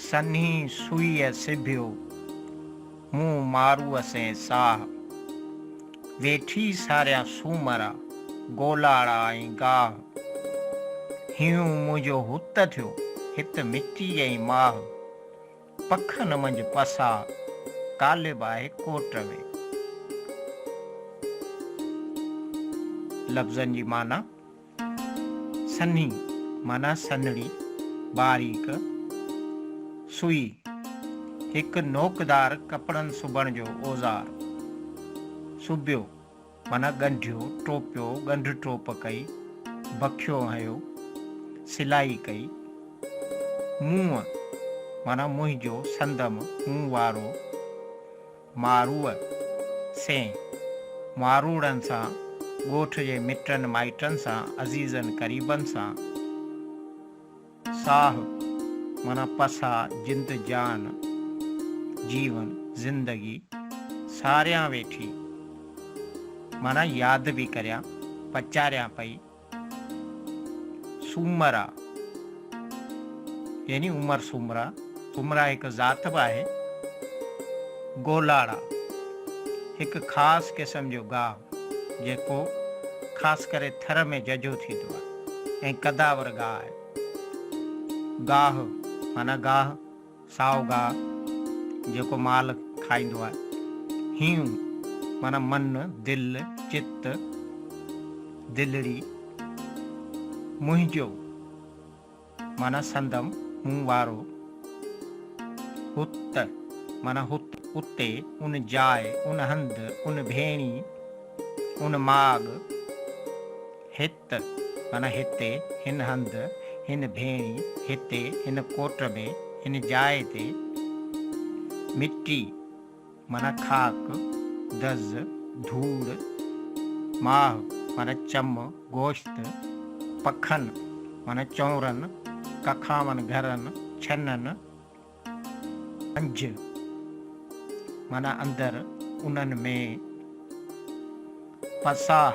सन्ही सुईअ सिभियो मूं मारूअ से साह वेठी सारिया सूमरा गोलाड़ा ऐं गाह हियूं मुंहिंजो हुत थियो हित मिटी ऐं माह पखन मंझि पसा कालिब आहे कोट में। लफ़्ज़नि जी माना सन्ही माना सन्हड़ी बारीक सुई हिकु नोकदार कपड़नि सुबण जो औज़ार सुबियो माना ॻंढियो टोपियो ॻंढ टोप कई बखियो हयो सिलाई कई मुंहुं माना मुंहिंजो संदम मुंहुं वारो मारूअ से मारूड़नि सां ॻोठ जे मिटनि माइटनि सां अज़ीज़नि क़रीबनि सां साह माना पसा जिंद जान जीवन ज़िंदगी सारियां वेठी माना यादि बि करियां पचारियां पई सूमरा यानी उमर सूमरा सूमरा हिकु ज़ात बि आहे गोलाड़ा हिकु ख़ासि क़िस्म जो गाह जेको ख़ासि करे थर में जजो थींदो आहे ऐं कदावर गाह आहे गाह माना गाह साओ गाह जेको माल खाईंदो आहे हियूं माना मन दिलि चित दिलड़ी मुंहिंजो माना संदम मुंहुं वारो हुत माना हुत उते उन जाइ उन हंध उन भेणी उन माग हित माना हिते हिन हंध हिन भेणी हिते हिन कोट में हिन जाइ ते मिट्टी माना खाक दज़ धूड़ माह माना चम गोश्त पखन माना चौरनि कखामनि घरनि छननि अंज माना अंदर उन्हनि में पसाह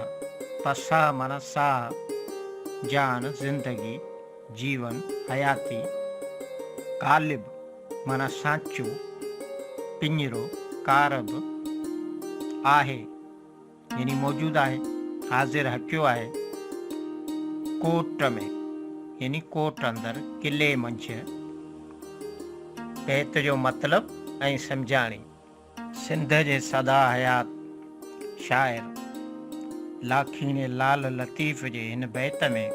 पसाह माना साह जान ज़िंदगी जीवन हयाती कालिब माना सांचो पिंजरो कारब आहे यानी मौजूद आहे हाज़िर हकियो आहे कोट में यानी कोट अंदर किले मंझि बैत जो मतिलब ऐं सम्झाणी सिंध जे सदा हयात शाइर लाखीणे लाल लतीफ़ जे हिन बैत में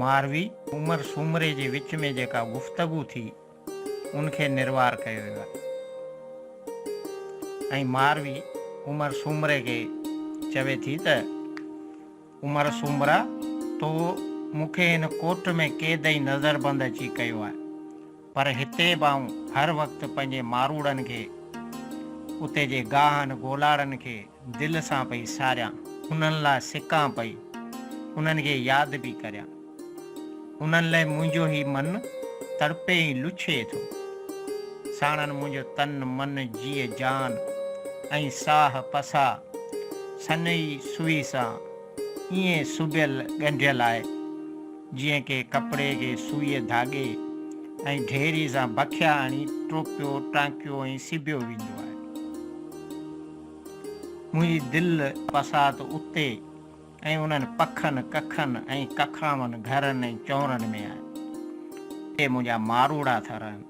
मारवी उमर सूमरे जे विच में जेका गुफ़्तगू थी उनखे निर्वार कयो वियो आहे ऐं मारवी उमर सूमरे खे चवे थी त उमर सूमरा तो मूंखे हिन कोट में क़ैदई नज़रबंद अची कयो आहे पर हिते बाऊं हर वक़्तु पंहिंजे मारूड़नि खे उते जे गाहनि गोलाड़नि खे दिलि सां पई सारियां उन्हनि लाइ सिकां पई उन्हनि खे यादि बि करियां उन्हनि लाइ मुंहिंजो ई मन तड़पे ई लुछे थो साणनि मुंहिंजो तन मन जीअ जान ऐं साह पसा सनई सुई सां ईअं सुबियल ॻंढियल आहे जीअं के कपिड़े खे सुईअ धागे ऐं ढेरी सां बखिया आणी टोपियो टांकियो ऐं सिबियो वेंदो आहे मुंहिंजी दिलि पसात उते ऐं उन्हनि पखनि कखनि ऐं कखामनि घरनि ऐं चौरनि में आहे ते मुंहिंजा मारूड़ा था रहनि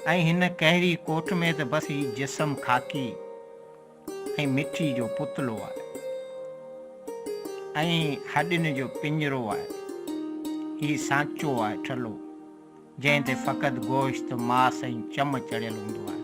ऐं हिन कहिड़ी कोठ में त बसि ही जिस्म खाकी ऐं मिठी जो पुतलो आहे ऐं हॾियुनि जो पिंजरो आहे ही सांचो आहे ठलो जंहिं ते फ़क़ति गोश्त मांस ऐं चम चढ़ियल हूंदो आहे